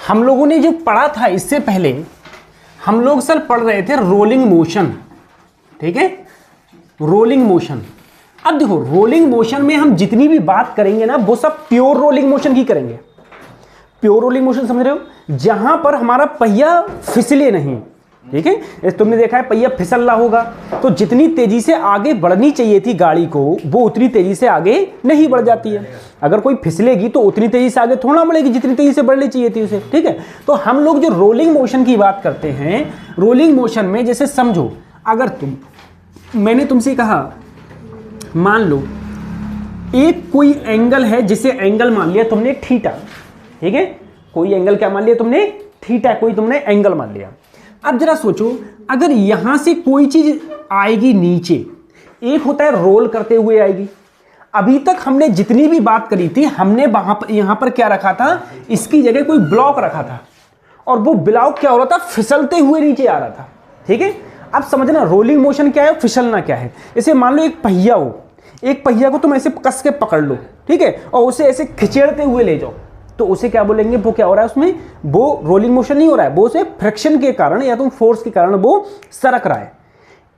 हम लोगों ने जो पढ़ा था इससे पहले, हम लोग सर पढ़ रहे थे रोलिंग मोशन, ठीक है, रोलिंग मोशन। अब देखो रोलिंग मोशन में हम जितनी भी बात करेंगे ना वो सब प्योर रोलिंग मोशन की करेंगे। प्योर रोलिंग मोशन समझ रहे हो, जहां पर हमारा पहिया फिसले नहीं, ठीक है। तुमने देखा है पहिया फिसल रहा होगा तो जितनी तेजी से आगे बढ़नी चाहिए थी गाड़ी को वो उतनी तेजी से आगे नहीं बढ़ जाती है। अगर कोई फिसलेगी तो उतनी तेजी से आगे थोड़ा बढ़ेगी जितनी तेजी से बढ़नी चाहिए थी उसे, ठीक है। तो हम लोग जो रोलिंग मोशन की बात करते हैं, रोलिंग मोशन में जैसे समझो, अगर मैंने तुमसे कहा मान लो एक कोई एंगल है, जिसे एंगल मान लिया तुमने थीटा, ठीक है, कोई एंगल क्या मान लिया तुमने, थीटा, कोई तुमने एंगल मान लिया। अब जरा सोचो अगर यहां से कोई चीज आएगी नीचे, एक होता है रोल करते हुए आएगी। अभी तक हमने जितनी भी बात करी थी हमने यहां पर क्या रखा था, इसकी जगह कोई ब्लॉक रखा था और वो ब्लॉक क्या हो रहा था, फिसलते हुए नीचे आ रहा था, ठीक है। अब समझना रोलिंग मोशन क्या है, फिसलना क्या है। इसे मान लो एक पहिया हो, एक पहिया को तुम ऐसे कस के पकड़ लो, ठीक है, और उसे ऐसे खिचेड़ते हुए ले जाओ, तो उसे क्या बोलेंगे, वो क्या हो रहा है उसमें, वो रोलिंग मोशन नहीं हो रहा है, वो उसे फ्रिक्शन के कारण या तुम फोर्स के कारण वो सरक रहा है।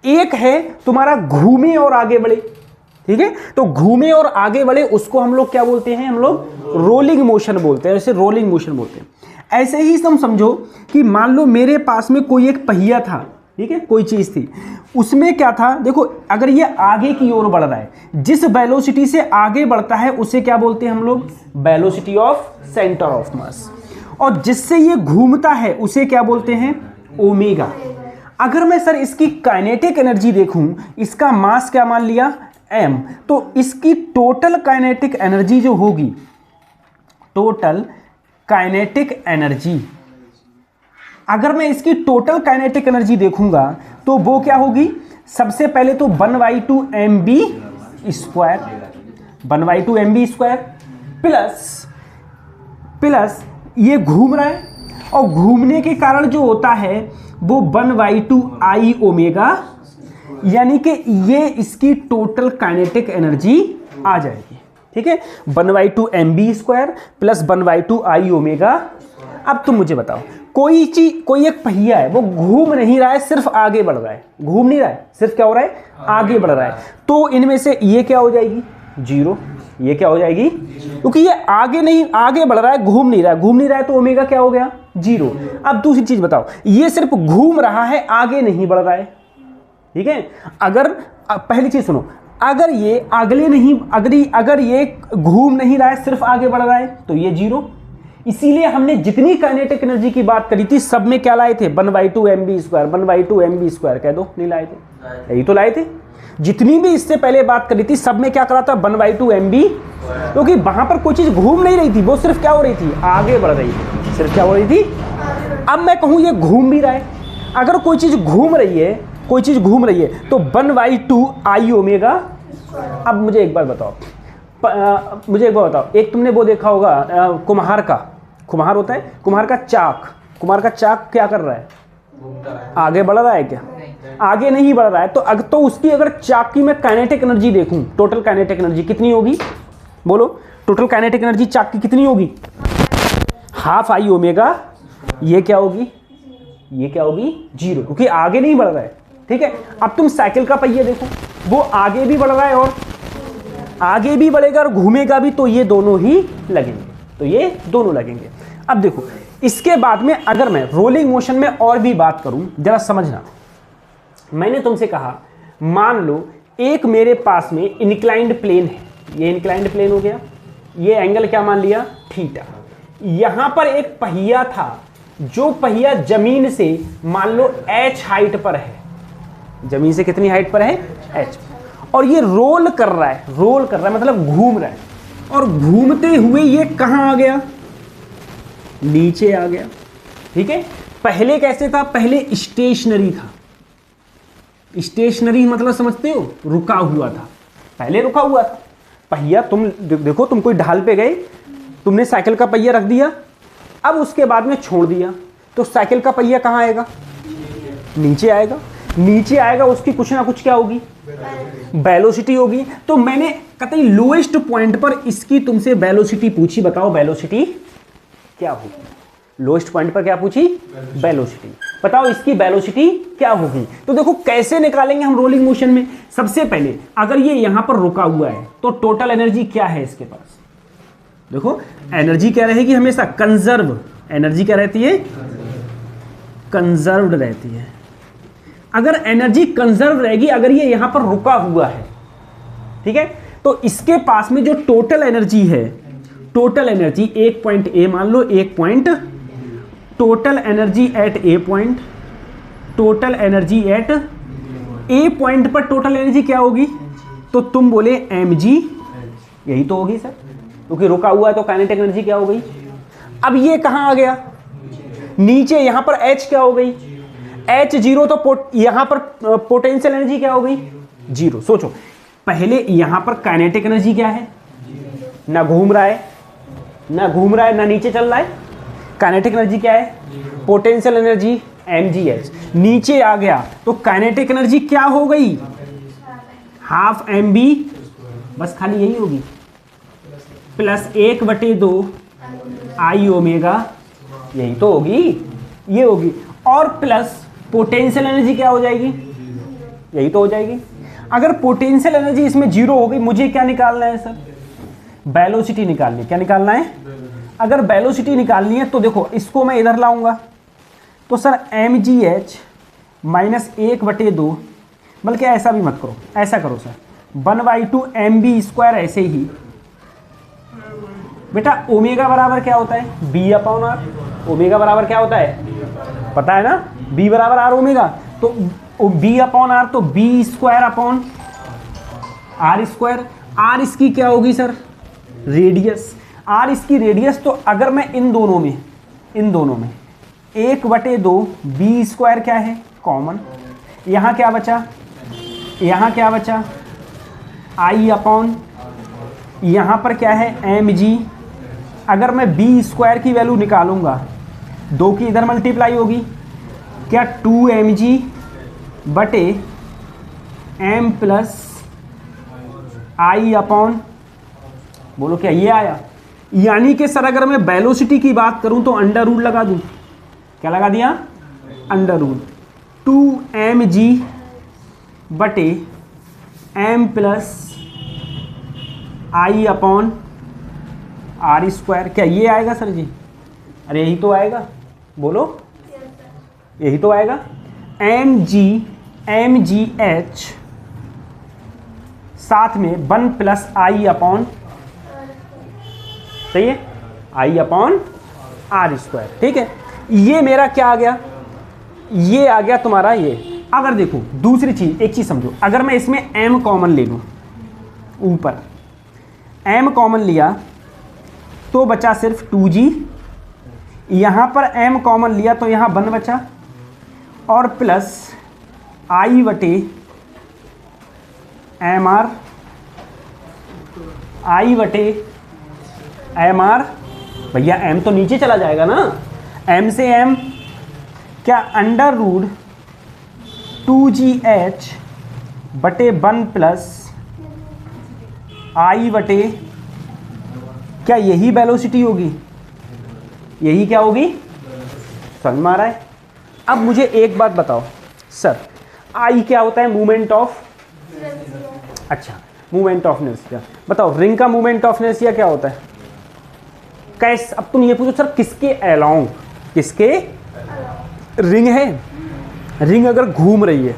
एक है तुम्हारा घूमे और आगे बढ़े, ठीक है, तो घूमे और आगे बढ़े उसको हम लोग क्या बोलते हैं, हम लोग रोलिंग मोशन बोलते हैं, ऐसे रोलिंग मोशन बोलते हैं। ऐसे ही तुम समझो कि मान लो मेरे पास में कोई एक पहिया था, ठीक है, कोई चीज थी, उसमें क्या था, देखो अगर ये आगे की ओर बढ़ रहा है, जिस वेलोसिटी से आगे बढ़ता है उसे क्या बोलते हैं हम लोग, velocity of centre of mass, और जिससे ये घूमता है उसे क्या बोलते हैं, ओमेगा। अगर मैं सर इसकी काइनेटिक एनर्जी देखूं, इसका मास क्या मान लिया, m, तो इसकी टोटल काइनेटिक एनर्जी जो होगी, टोटल काइनेटिक एनर्जी, अगर मैं इसकी टोटल काइनेटिक एनर्जी देखूंगा तो वो क्या होगी, सबसे पहले तो 1/2 mv square, 1/2 mv square plus ये घूम रहा है और घूमने के कारण जो होता है वो 1/2 I ओमेगा, यानी कि ये इसकी टोटल काइनेटिक एनर्जी आ जाएगी, ठीक है, 1/2 mv square plus 1/2 I omega. अब तुम मुझे बताओ, कोई चीज, कोई एक पहिया है वो घूम नहीं रहा है, सिर्फ आगे बढ़ रहा है, घूम नहीं रहा है, सिर्फ क्या हो रहा है, आगे बढ़ रहा है, तो इनमें से ये क्या हो जाएगी, जीरो, ये क्या हो जाएगी, क्योंकि ये आगे नहीं, आगे बढ़ रहा है, घूम नहीं रहा है, घूम नहीं रहा है तो ओमेगा क्या हो गया, जीरो। अब दूसरी चीज बताओ, ये सिर्फ घूम रहा है, आगे नहीं बढ़ रहा है, ठीक है। अगर पहली चीज सुनो, अगर ये आगे नहीं, अगर ये घूम नहीं रहा है, सिर्फ आगे बढ़ रहा है तो ये जीरो। इसीलिए हमने जितनी काइनेटिक एनर्जी की बात करी थी सब में क्या लाए थे, 1/2 mv स्क्वायर, 1/2 mv स्क्वायर कह दो, नहीं लाए थे, यही तो लाए थे। जितनी भी इससे पहले बात करी थी सब में क्या करा था, 1/2 mv, क्योंकि वहां पर कोई चीज घूम नहीं रही थी, वो सिर्फ क्या हो रही थी, आगे बढ़ रही थी, सिर्फ क्या हो रही थी। अब मैं कहूं ये घूम भी रहा है, अगर कोई चीज घूम रही है, कोई चीज घूम रही है तो 1/2 I ओमेगा। अब मुझे एक बार बताओ, एक तुमने वो देखा होगा कुम्हार का, कुम्हार होता है, कुम्हार का चाक क्या कर रहा है, आगे बढ़ रहा है क्या, आगे नहीं बढ़ रहा है, तो उसकी अगर चाक की मैं काइनेटिक एनर्जी देखूं, टोटल काइनेटिक एनर्जी कितनी होगी, बोलो, टोटल काइनेटिक एनर्जी चाक की कितनी होगी, 1/2 I ओमेगा। ये क्या होगी, ये क्या होगी, जीरो, क्योंकि आगे नहीं बढ़ रहा है, ठीक है। अब तुम साइकिल का पहिया देखो, वो आगे भी बढ़ रहा है और आगे भी बढ़ेगा और घूमेगा भी, तो ये दोनों ही लगेंगे, तो ये दोनों लगेंगे। अब देखो इसके बाद में अगर मैं रोलिंग मोशन में और भी बात करूं, जरा समझना, मैंने तुमसे कहा मान लो एक मेरे पास में इंक्लाइंड प्लेन है, ये इंक्लाइंड प्लेन हो गया, ये एंगल क्या मान लिया, थीटा। यहां पर एक पहिया था, जो पहिया जमीन से मान लो h हाइट पर है, जमीन से कितनी हाइट पर है, h, और ये रोल कर रहा है मतलब घूम रहा है, और घूमते हुए ये कहां आ गया, नीचे आ गया, ठीक है। पहले कैसे था, पहले स्टेशनरी था, स्टेशनरी मतलब समझते हो, रुका हुआ था, पहले रुका हुआ था पहिया। तुम देखो, तुम कोई ढाल पे गए, तुमने साइकिल का पहिया रख दिया, अब उसके बाद में छोड़ दिया, तो साइकिल का पहिया कहां आएगा, नीचे आएगा, नीचे आएगा, उसकी कुछ ना कुछ क्या होगी, वेलोसिटी होगी। तो मैंने कतई लोएस्ट पॉइंट पर इसकी तुमसे वेलोसिटी पूछी, बताओ वेलोसिटी क्या होगी, लोएस्ट पॉइंट पर क्या पूछी? वेलोसिटी। बताओ इसकी वेलोसिटी क्या होगी? तो देखो कैसे निकालेंगे हम रोलिंग मोशन में। सबसे पहले अगर ये यहां पर रुका हुआ है तो टोटल एनर्जी क्या है इसके पास? देखो एनर्जी क्या रहेगी हमेशा? कंजर्व। एनर्जी क्या रहती है? कंजर्व्ड रहती है। अगर एनर्जी कंजर्व रहेगी, अगर ये यहां पर रुका हुआ है, ठीक है, तो इसके पास में जो टोटल एनर्जी है, टोटल एनर्जी एक पॉइंट ए मान लो, एक point, total energy at A point, total energy at A point पर टोटल एनर्जी क्या होगी? तो तुम बोले mg, यही तो होगी सर, क्योंकि रुका हुआ है तो काइनेटिक एनर्जी क्या हो गई? अब ये कहां आ गया? नीचे यहां पर h क्या हो गई? h0, तो यहां पर पोटेंशियल एनर्जी क्या हो गई? 0। सोचो पहले यहां पर काइनेटिक एनर्जी क्या है? ना घूम रहा है, ना घूम रहा है, ना नीचे चल रहा है। काइनेटिक एनर्जी क्या है? Potential energy mgh। नीचे आ गया तो काइनेटिक एनर्जी क्या हो गई? हाफ mb, बस खाली यही होगी, प्लस 1/2 आई ओमेगा, यही तो होगी, ये होगी, और प्लस पोटेंशियल एनर्जी क्या हो जाएगी? यही तो हो जाएगी। अगर पोटेंशियल एनर्जी इसमें 0 हो गई, मुझे क्या निकालना है सर? वेलोसिटी निकालनी है। क्या निकालना है? अगर वेलोसिटी निकालनी है तो देखो इसको मैं इधर लाऊंगा, तो सर mgh माइनस 1/2, बल्कि ऐसा भी मत करो, ऐसा करो सर 1/2 mv², ऐसे ही बेटा। ओमेगा बराबर क्या होता है? b/r। ओमेगा बराबर क्या होता है? पता है ना, b बराबर r ओमेगा। तो b/r तो b² r²। r इसकी क्या होगी सर? रेडियस। r इसकी रेडियस। तो अगर मैं इन दोनों में 1/2 b² क्या है? कॉमन। यहाँ क्या बचा? यहाँ क्या बचा? i/, यहाँ पर क्या है? mg। अगर मैं b² की वैल्यू निकालूंगा, 2 की इधर मल्टीप्लाई होगी, क्या 2mg बटे m प्लस i/, बोलो क्या ये आया? यानी कि सर अगर मैं वेलोसिटी की बात करूं तो अंडर रूट लगा दूं। क्या लगा दिया? अंडर रूट 2mg बटे m प्लस i/r²। क्या ये आएगा सर जी? अरे यही तो आएगा, बोलो यही तो आएगा। mgh साथ में 1 प्लस i/, सही है, i/r²। ठीक है, ये मेरा क्या आ गया? ये आ गया तुम्हारा ये। अगर देखो दूसरी चीज, एक चीज समझो, अगर मैं इसमें m कॉमन ले लूं, ऊपर m कॉमन लिया तो बचा सिर्फ 2g, यहां पर m कॉमन लिया तो यहां 1 बचा, और प्लस i/mr, i/mr। भैया m तो नीचे चला जाएगा ना, m से m क्या? अंडर रूट 2gh बटे 1 प्लस i/, क्या यही वेलोसिटी होगी? यही क्या होगी? समझ में आ रहा है? अब मुझे एक बात बताओ सर, आई क्या होता है? मूवमेंट ऑफ, अच्छा मूवमेंट ऑफ इनर्शिया। बताओ रिंग का मूवमेंट ऑफ इनर्शिया क्या होता है? कैसे? अब तुम ये पूछो सर किसके अलाउंग? किसके? रिंग है, रिंग अगर घूम रही है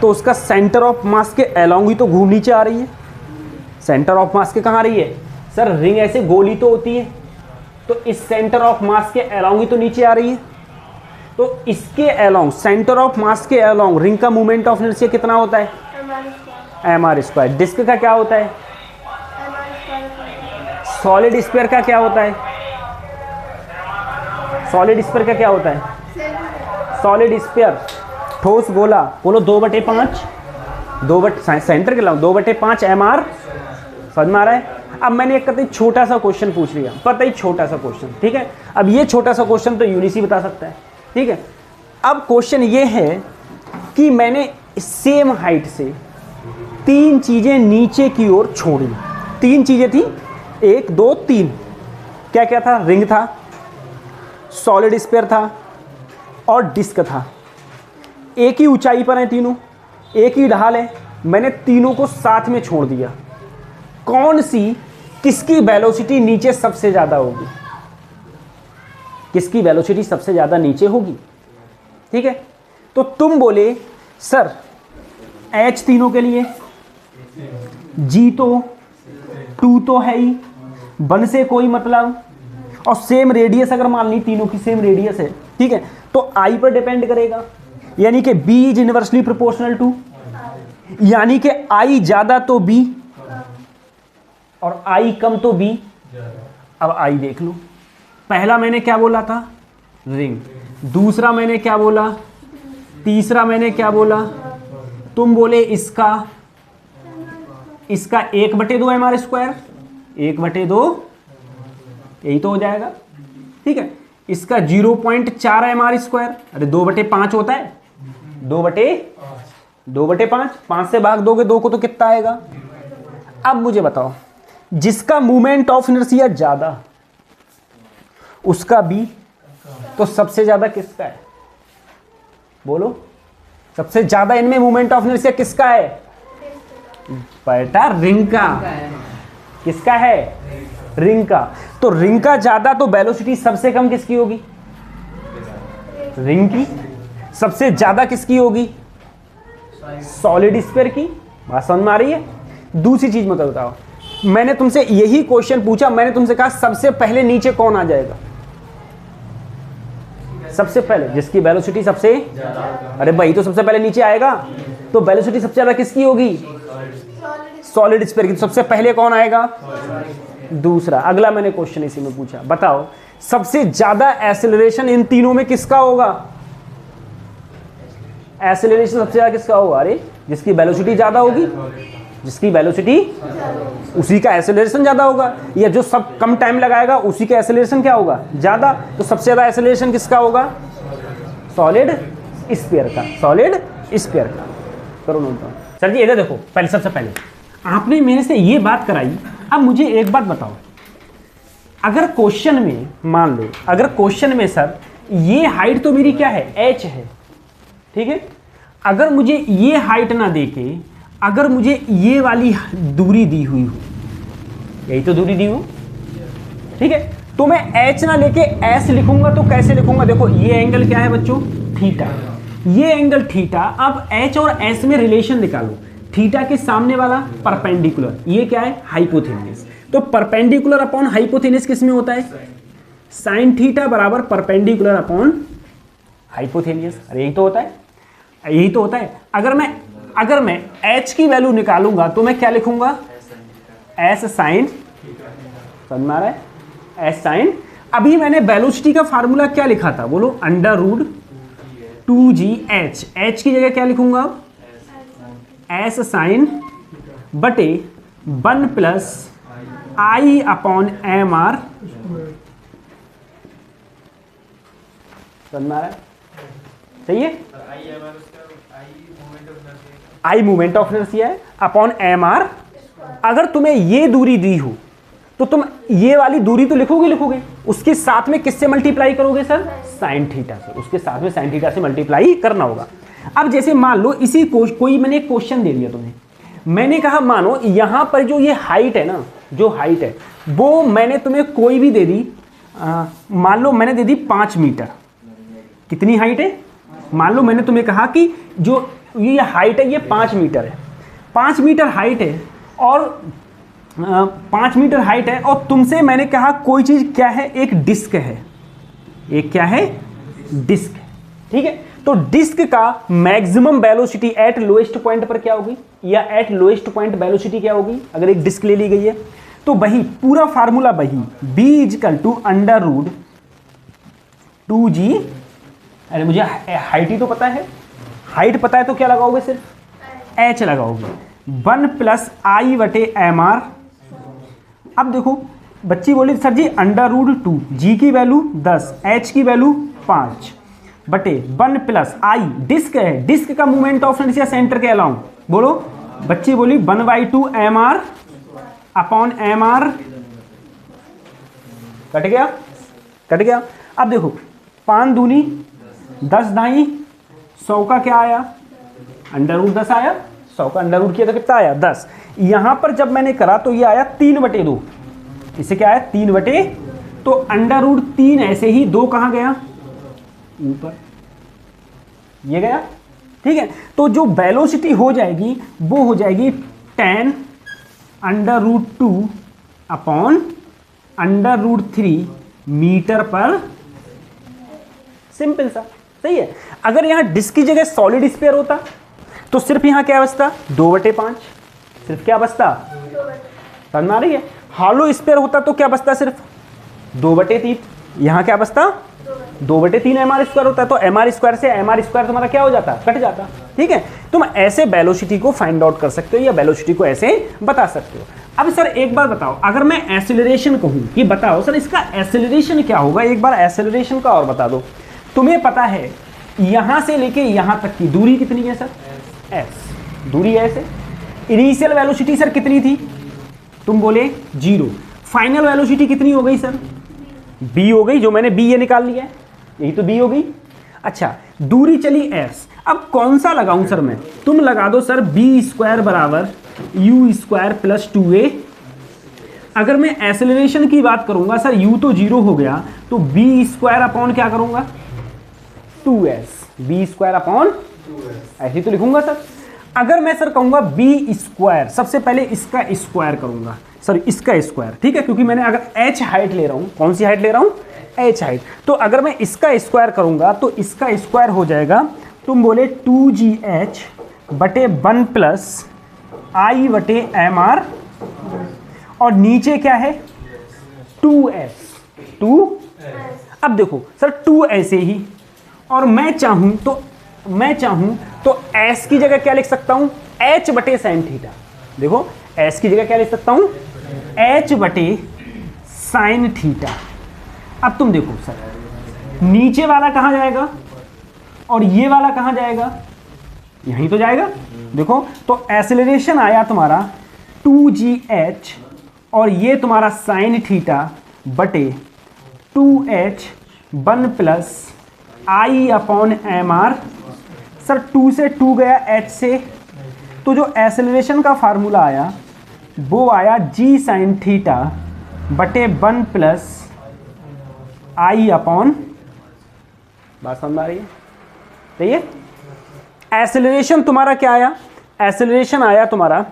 तो उसका सेंटर ऑफ मास के अलाउंग ही तो घूम नीचे आ रही है। सेंटर ऑफ मास के कहाँ आ रही है सर? रिंग ऐसे गोली तो होती है, तो इस सेंटर ऑफ मास के अलाउंग ही तो नीचे आ रही है। तो इसके अलाउंग, सेंटर ऑफ मास के अलाउंग रिंग का मूवमेंट ऑफ इनर्शिया कितना होता है? mr²। डिस्क का क्या होता है? सॉलिड स्फीयर का क्या होता है? सॉलिड स्फीयर का क्या होता है? सॉलिड स्फीयर ठोस गोला, बोलो 2/5, सेंटर के अलाउंग 2/5 mr। समझ में आ रहा है? अब मैंने एक कतई छोटा सा क्वेश्चन पूछ लिया, पता ही छोटा सा क्वेश्चन, ठीक है। अब ये छोटा सा क्वेश्चन तो यूनिसी बता सकता है, ठीक है। अब क्वेश्चन ये है कि मैंने सेम हाइट से 3 चीजें नीचे की ओर छोड़ी। 3 चीजें थी, 1 2 3। क्या क्या था? रिंग था, सॉलिड स्फीयर था और डिस्क था। एक ही ऊंचाई पर हैं तीनों, एक ही ढाल है, मैंने तीनों को साथ में छोड़ दिया। कौन सी, किसकी वेलोसिटी नीचे सबसे ज़्यादा होगी? किसकी वेलोसिटी सबसे ज़्यादा नीचे होगी? ठीक है, तो तुम बोले सर एच तीनों के लिए, जी तो 2 तो है ही, 1 से कोई मतलब, और सेम रेडियस अगर मान ली तीनों की सेम रेडियस है, ठीक है, तो आई पर डिपेंड करेगा, यानी कि B is inversely proportional to, यानी कि आई ज्यादा तो बी और आई कम तो बी। अब आई देख लो, पहला मैंने क्या बोला था? रिंग। दूसरा मैंने क्या बोला? तीसरा मैंने क्या बोला? तुम बोले इसका 1/2 mr², 1/2, यही तो हो जाएगा। ठीक है, इसका 0.4 mr², अरे 2/5 होता है, 2/5, 5 से भाग दोगे 2 को तो कितना आएगा? अब मुझे बताओ, जिसका मोमेंट ऑफ इनर्शिया ज्यादा उसका बी, तो सबसे ज्यादा किसका है? बोलो, सबसे ज्यादा इनमें मोमेंट ऑफ इनर्शिया किसका है? बेटा रिंग का। किसका है? रिंग का। तो रिंग का ज्यादा, तो वेलोसिटी सबसे कम किसकी होगी? रिंग की। सबसे ज्यादा किसकी होगी? सॉलिड स्फीयर की। बात समझ में आ रही है? दूसरी चीज मत बताओ, मैंने तुमसे यही क्वेश्चन पूछा, मैंने तुमसे कहा सबसे पहले नीचे कौन आ जाएगा? सबसे पहले जिसकी वेलोसिटी सबसे, अरे भाई तो सबसे पहले नीचे आएगा, तो वेलोसिटी सबसे ज्यादा किसकी होगी? सॉलिड स्फीयर की। तो सबसे पहले कौन आएगा? दूसरा। अगला मैंने क्वेश्चन इसी में पूछा, बताओ सबसे ज्यादा एक्सेलरेशन इन तीनों में किसका होगा? एक्सेलरेशन सबसे ज्यादा किसका होगा? अरे जिसकी वेलोसिटी ज्यादा होगी, जिसकी वेलोसिटी, उसी का एक्सेलरेशन ज्यादा होगा, या जो सब कम टाइम लगाएगा उसी का एक्सेलरेशन क्या होगा? ज्यादा। तो सबसे ज्यादा एक्सेलरेशन किसका होगा? सॉलिड स्फीयर का। सॉलिड स्फीयर का। करो नोट डाउन। सर जी इधर देखो, पहले सबसे पहले आपने मेरे से ये बात कराई, अब मुझे एक बात बताओ, अगर क्वेश्चन में मान लो, अगर क्वेश्चन में सर ये हाइट तो मेरी क्या है? एच है, ठीक है, अगर मुझे ये हाइट ना देके, अगर मुझे ये वाली दूरी दी हुई हो, यही तो दूरी दी हो, ठीक है, तो मैं एच ना लेके एस लिखूंगा, तो कैसे लिखूंगा? देखो ये एंगल क्या है बच्चों? थीटा। ये एंगल थीटा। अब एच और एस में रिलेशन निकालो। थीटा के सामने वाला परपेंडिकुलर, ये क्या है? हाइपोथेनियस। तो परपेंडिकुलर अपॉन हाइपोथेनियस किस में होता है? साइन थीटा बराबर परपेंडिकुलर अपॉन हाइपोथेनियस। अरे यही तो होता है, यही तो होता है। अगर मैं h की वैल्यू निकालूंगा तो मैं क्या लिखूंगा? एस साइन, समझ में आ रहा है? S sine. अभी मैंने वेलोसिटी का फार्मूला क्या लिखा था? बोलो, √2gh। h की जगह क्या लिखूंगा? एस साइन बटे 1 plus I upon M are. समझ में आ रहा है? सही है? आई मोमेंट ऑफ इनर्शिया है अपॉन एम आर। अगर तुम्हें ये दूरी दी हो तो तुम ये वाली दूरी तो लिखोगे, उसके साथ में किससे मल्टीप्लाई करोगे सर? साइन थीटा से। उसके साथ में साइन थीटा से मल्टीप्लाई करना होगा। अब जैसे मान लो इसी कोई मैंने एक क्वेश्चन दे दिया तुम्हें, मैंने कहा मानो यहां पर जो ये हाइट है ना, जो हाइट है वो मैंने तुम्हें कोई भी दे दी, मान लो मैंने दे दी 5 मीटर। कितनी हाइट है? मान लो मैंने तुम्हें कहा कि जो ये हाइट है ये 5 मीटर है, 5 मीटर हाइट है, और 5 मीटर हाइट है, और तुमसे मैंने कहा कोई चीज क्या है? एक डिस्क है। एक क्या है? डिस्क। ठीक है, तो डिस्क का maximum velocity at lowest point पर क्या होगी, या एट लोएस्ट पॉइंट वेलोसिटी क्या होगी अगर एक डिस्क ले ली गई है? तो वही पूरा फार्मूला वही, b इजकल टू √2g। अरे मुझे हाइट ही तो पता है, हाइट पता है तो क्या लगाओगे? सिर्फ h लगाओगे। 1 प्लस आई बटे एम आर। अब देखो बच्ची बोली सर जी √2, g की वैल्यू 10, h की वैल्यू 5 बटे 1 प्लस आई, डिस्क है, डिस्क का मूवमेंट ऑफ इनर्शिया सेंटर के अलाउंग। बोलो, बच्ची बोली 1/2 M R upon M R. Cut गया? अब देखो 5 दूनी 10 ढाई 100 का क्या आया, अंडर रूट 10 आया, 100 का अंडर रूट किया तो कितना आया 10। यहां पर जब मैंने करा तो ये आया 3/2, इससे क्या आया 3/, तो अंडर रूट 3 ऐसे ही 2 कहां गया ऊपर, ये गया। ठीक है, तो जो वेलोसिटी हो जाएगी वो हो जाएगी 10 under root 2 upon under root 3 metre पर, सिंपल सा, सही है। अगर यहां डिस्क की जगह सॉलिड स्फीयर होता तो सिर्फ यहां क्या बचता 2/5, सिर्फ क्या बचता, समझ में आ रही है। हॉलो स्फीयर होता तो क्या बचता सिर्फ 2/3, यहां क्या बचता 2/3 mr² होता है, तो mr² से mr² तुम्हारा क्या हो जाता, कट जाता। ठीक है, तुम ऐसे वेलोसिटी को फाइंड आउट कर सकते हो या वेलोसिटी को ऐसे बता सकते हो। अब सर एक बार बताओ, अगर मैं एक्सेलरेशन कहूं कि बताओ सर इसका एक्सेलरेशन क्या होगा, एक बार एक्सेलरेशन का और बता दो। तुम्हें पता है यहां से लेके यहां तक की दूरी कितनी है सर, s दूरी है। इनिशियल वेलोसिटी सर कितनी थी, तुम बोले 0। फाइनल वेलोसिटी कितनी हो गई सर, b हो गई, जो मैंने b ये निकाल लिया है, यही तो b हो गई। अच्छा, दूरी चली s, अब कौन सा लगाऊं सर मैं, तुम लगा दो सर b² बराबर u² प्लस 2a। अगर मैं एक्सेलरेशन की बात करूंगा सर, u तो 0 हो गया, तो b² अपॉन क्या करूंगा 2s, b² अपॉन ऐसे तो लिखूंगा सर। अगर मैं सर कहूंगा b², सबसे पहले इसका स्क्वायर करूंगा सर, इसका स्क्वायर, ठीक है, क्योंकि मैंने अगर h हाइट ले रहा हूं, कौन सी हाइट ले रहा हूं h हाइट, तो अगर मैं इसका स्क्वायर करूंगा तो इसका स्क्वायर हो जाएगा, तुम बोले 2gh बटे 1 प्लस i बटे mr, और नीचे क्या है 2s 2। अब देखो सर 2 ऐसे ही, और मैं चाहूं तो s की जगह क्या लिख सकता हूं h बटे साइन थीटा। देखो s की जगह क्या लिख सकता हूं h बटे साइन थीटा। अब तुम देखो सर नीचे वाला कहां जाएगा और ये वाला कहां जाएगा, यहीं तो जाएगा। देखो तो एक्सेलरेशन आया तुम्हारा 2gh और ये तुम्हारा साइन थीटा बटे 2h 1 plus i upon mr। Sir 2 से 2 गया h से, तो जो एक्सेलरेशन का फार्मूला आया वो आया g साइन थीटा बटे 1 प्लस i अपॉन, बात समझ आ रही है, सही है। एक्सेलरेशन तुम्हारा क्या आया, एक्सेलरेशन आया तुम्हारा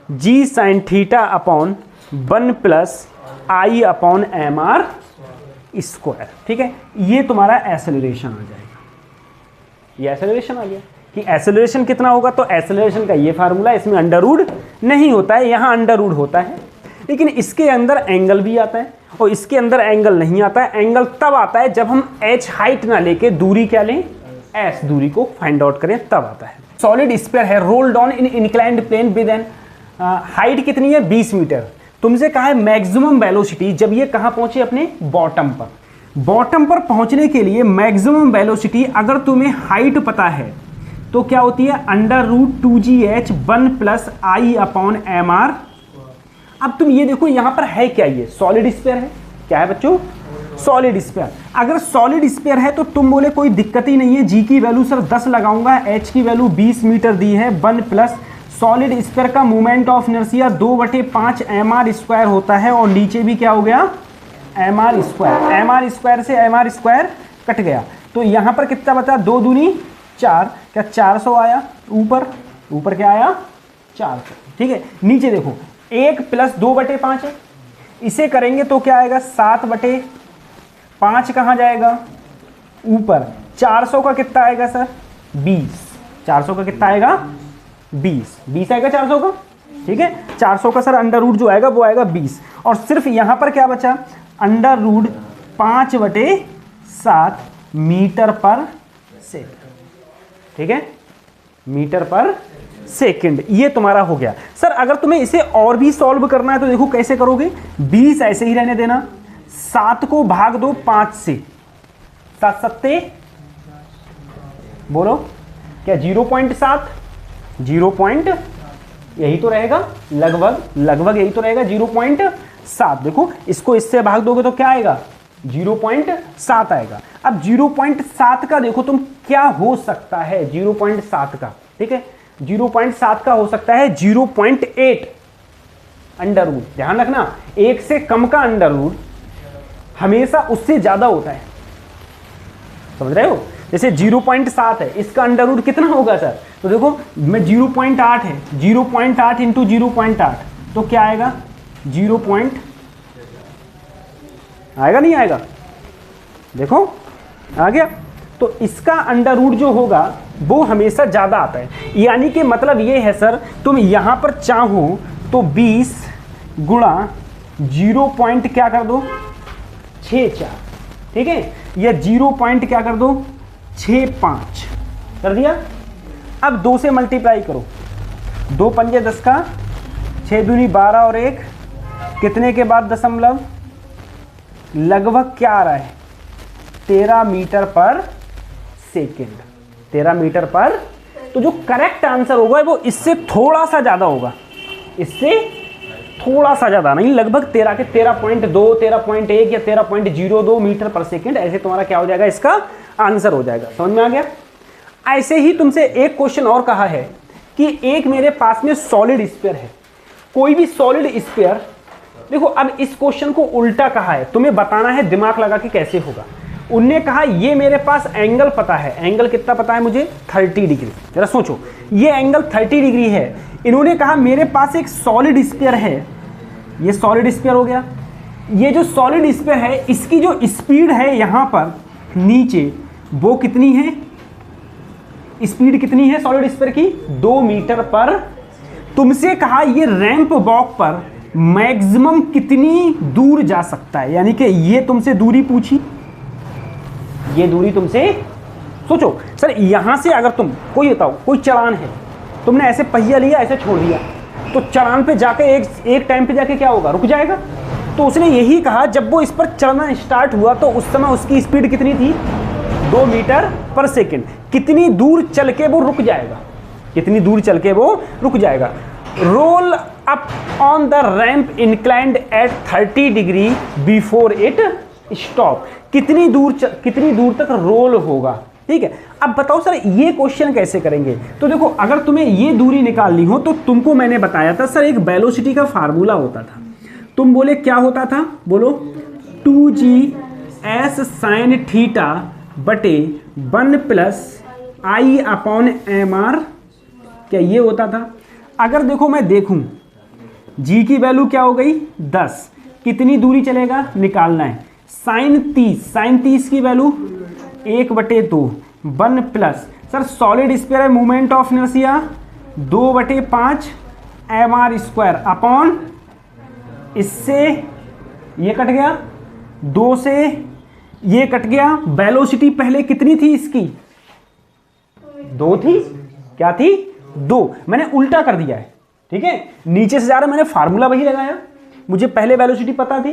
g sine theta upon 1 plus i upon mr square. ठीक है, ये तुम्हारा एक्सेलरेशन आ जाएगा, ये एक्सेलरेशन आ गया। कि एक्सेलरेशन कितना होगा, तो एक्सेलरेशन का ये फार्मूला, इसमें अंडर रूट नहीं होता है, यहाँ अंडर रूट होता है, लेकिन इसके अंदर एंगल भी आता है और इसके अंदर एंगल नहीं आता है। एंगल तब आता है जब हम h हाइट ना लेके दूरी क्या लें, s दूरी को फाइंड आउट करें, तब आता है। सॉलिड स्फीयर है rolled on in inclined plane with an height कितनी है 20 मीटर। तुमसे कहा है मैक्सिमम वेलोसिटी जब ये कहाँ पहुंचे, अपने बॉटम पर। बॉटम पर पहुंचने के लिए मैक्सिमम वेलोसिटी अगर तुम्हें हाइट पता है तो क्या होती है under root 2gh 1 plus i upon mr। अब तुम ये देखो यहाँ पर है क्या, ये सॉलिड स्फीयर है, क्या है बच्चों सॉलिड स्फीयर। अगर सॉलिड स्फीयर है तो तुम बोले कोई दिक्कत ही नहीं है, g की वैल्यू सर 10 लगाऊंगा, h की वैल्यू 20 मीटर दी है, 1 प्लस सॉलिड स्फीयर का मोमेंट ऑफ इनर्शिया 2/5 mr² होता है, और नीचे भी क्या हो गया mr², से mr² कट गया, तो यहाँ पर कितना बचा 2 दूनी 4, क्या 400 आया, ऊपर क्या आया 400। ठीक है, नीचे देखो 1 प्लस 2/5 है, इसे करेंगे तो क्या आएगा 7/5 कहाँ जाएगा ऊपर, 400 का कितना आएगा सर 20, 400 का कितना आएगा 20 आएगा 400 का। ठीक है, 400 का सर अंडर रूट जो आएगा वो आएगा 20, और सिर्फ यहाँ पर क्या बचा अंडर रूट 5/7 मीटर पर सेकंड। ठीक है, मीटर पर सेकंड, ये तुम्हारा हो गया। सर अगर तुम्हें इसे और भी सॉल्व करना है तो देखो कैसे करोगे, 20 ऐसे ही रहने देना, 7 को भाग दो 5 से, 7 सत्ते बोलो क्या 0.7, 0. यही तो रहेगा, लगभग यही तो रहेगा 0.7। देखो इसको इससे भाग दोगे तो क्या आएगा 0.7 आएगा। अब 0.7 का देखो तुम क्या हो सकता है 0.7 का, ठीक है, 0.7 का हो सकता है 0.8 अंडर रूट। ध्यान रखना, 1 से कम का अंडर रूट हमेशा उससे ज्यादा होता है, समझ रहे हो। जैसे 0.7 है, इसका अंडर रूट कितना होगा सर, तो देखो मैं 0.8 है, 0.8 इंटू 0.8 तो क्या आएगा 0. आएगा नहीं आएगा, देखो आ गया। तो इसका अंडर रूट जो होगा वो हमेशा ज्यादा आता है, यानी कि मतलब ये है सर, तुम यहां पर चाहो तो 20 गुणा 0. क्या कर दो 64, ठीक है, या 0. क्या कर दो 65 कर दिया। अब 2 से मल्टीप्लाई करो, 2 पंजे 10 का, 6 दूनी 12 और 1 कितने के बाद दशमलव, लगभग क्या आ रहा है 13 मीटर पर सेकेंड, 13 मीटर पर। तो जो करेक्ट आंसर होगा वो इससे थोड़ा सा ज्यादा होगा, इससे थोड़ा सा ज्यादा नहीं, लगभग 13 के 13.2, 13.1 या 13.02 मीटर पर सेकेंड, ऐसे तुम्हारा क्या हो जाएगा, इसका आंसर हो जाएगा। समझ में आ गया। ऐसे ही तुमसे एक क्वेश्चन और कहा है कि एक मेरे पास में सॉलिड स्फीयर है, कोई भी सॉलिड स्फीयर। देखो अब इस क्वेश्चन को उल्टा कहा है, तुम्हें बताना है दिमाग लगा के कैसे होगा। उनने कहा ये मेरे पास एंगल पता है, एंगल कितना पता है मुझे 30 डिग्री। जरा सोचो, ये एंगल 30 डिग्री है। इन्होंने कहा मेरे पास एक सॉलिड स्फीयर है, ये सॉलिड स्फीयर हो गया। ये जो सॉलिड स्फीयर है इसकी जो स्पीड है यहां पर नीचे वो कितनी है, स्पीड कितनी है सॉलिड स्फीयर की 2 मीटर पर। तुमसे कहा ये रैंप वॉक पर मैक्सिमम कितनी दूर जा सकता है, यानी कि ये तुमसे दूरी पूछी, ये दूरी तुमसे, सोचो सर यहां से अगर तुम कोई बताओ कोई चढ़ान है, तुमने ऐसे पहिया लिया ऐसे छोड़ दिया, तो चढ़ान पे जाके एक टाइम पे जाके क्या होगा, रुक जाएगा। तो उसने यही कहा जब वो इस पर चढ़ना स्टार्ट हुआ तो उस समय उसकी स्पीड कितनी थी 2 मीटर पर सेकेंड। कितनी दूर चल के वो रुक जाएगा, कितनी दूर चल के वो रुक जाएगा। Roll up on the ramp inclined at 30 degree before it stop. कितनी दूर तक रोल होगा, ठीक है। अब बताओ सर ये क्वेश्चन कैसे करेंगे। तो देखो अगर तुम्हें ये दूरी निकालनी हो तो तुमको मैंने बताया था सर एक वेलोसिटी का फार्मूला होता था, तुम बोले क्या होता था, बोलो 2g sin थीटा बटे 1 + I/mr, क्या ये होता था। अगर देखो मैं देखूं g की वैल्यू क्या हो गई 10, कितनी दूरी चलेगा निकालना है। sin 30 की value 1/2 1 plus sir solid sphere है moment of inertia 2/5 mr² upon, इससे ये कट गया, 2 से ये कट गया। वेलोसिटी पहले कितनी थी इसकी 2 थी, क्या थी 2, मैंने उल्टा कर दिया है, ठीक है, नीचे से जा रहा मैंने फार्मूला वही लगाया। मुझे पहले वेलोसिटी पता थी,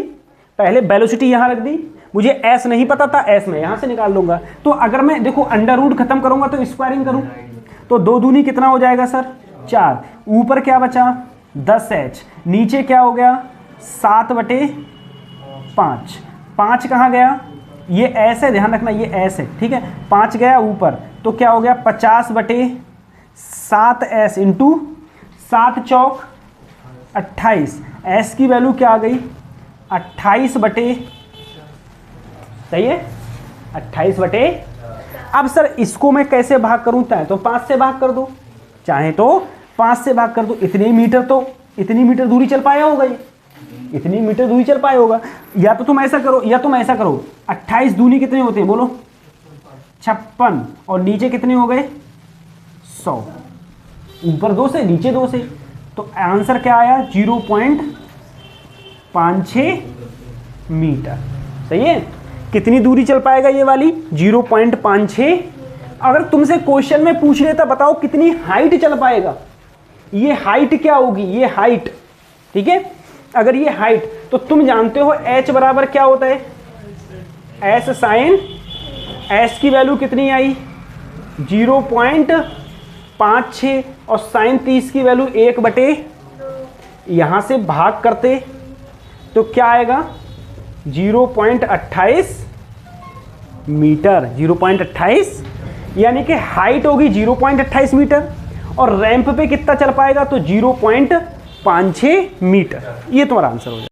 पहले वेलोसिटी यहां रख दी, मुझे एस नहीं पता था, एस में यहां से निकाल लूंगा। तो अगर मैं देखो अंडर रूट खत्म करूंगा तो स्क्वायरिंग करूं तो 2 दूनी कितना हो जाएगा सर 4, ऊपर क्या बचा 10h, नीचे क्या हो गया 7/5, 5 कहाँ गया, ये एस है, ध्यान रखना ये एस है, ठीक है, 5 गया ऊपर तो क्या हो गया 50/7s इंटू 7 चौक 28, एस की वैल्यू क्या आ गई 28 बटे, सही है 28 बटे। अब सर इसको मैं कैसे भाग करूं, चाहे तो 5 से भाग कर दो, चाहे तो 5 से भाग कर दो, इतनी मीटर दूरी चल पाया होगा, ये इतनी मीटर दूरी चल पाया होगा। या तो तुम ऐसा करो या तुम ऐसा करो, 28 दूनी कितने होते हैं बोलो 56, और नीचे कितने हो गए 100, ऊपर 2 से नीचे 2 से, तो आंसर क्या आया 0.56 मीटर, सही है। कितनी दूरी चल पाएगा ये वाली 0.56। अगर तुमसे क्वेश्चन में पूछ लेता बताओ कितनी हाइट चल पाएगा, ये हाइट क्या होगी, ये हाइट, ठीक है, अगर ये हाइट तो तुम जानते हो h बराबर क्या होता है s sin, s की वैल्यू कितनी आई 0.56 और sin 30 की वैल्यू 1/, यहां से भाग करते तो क्या आएगा 0.28 मीटर, 0.28, यानी कि हाइट होगी 0.28 मीटर और रैंप पे कितना चल पाएगा, तो 0.56 मीटर। ये तुम्हारा आंसर हो जाएगा।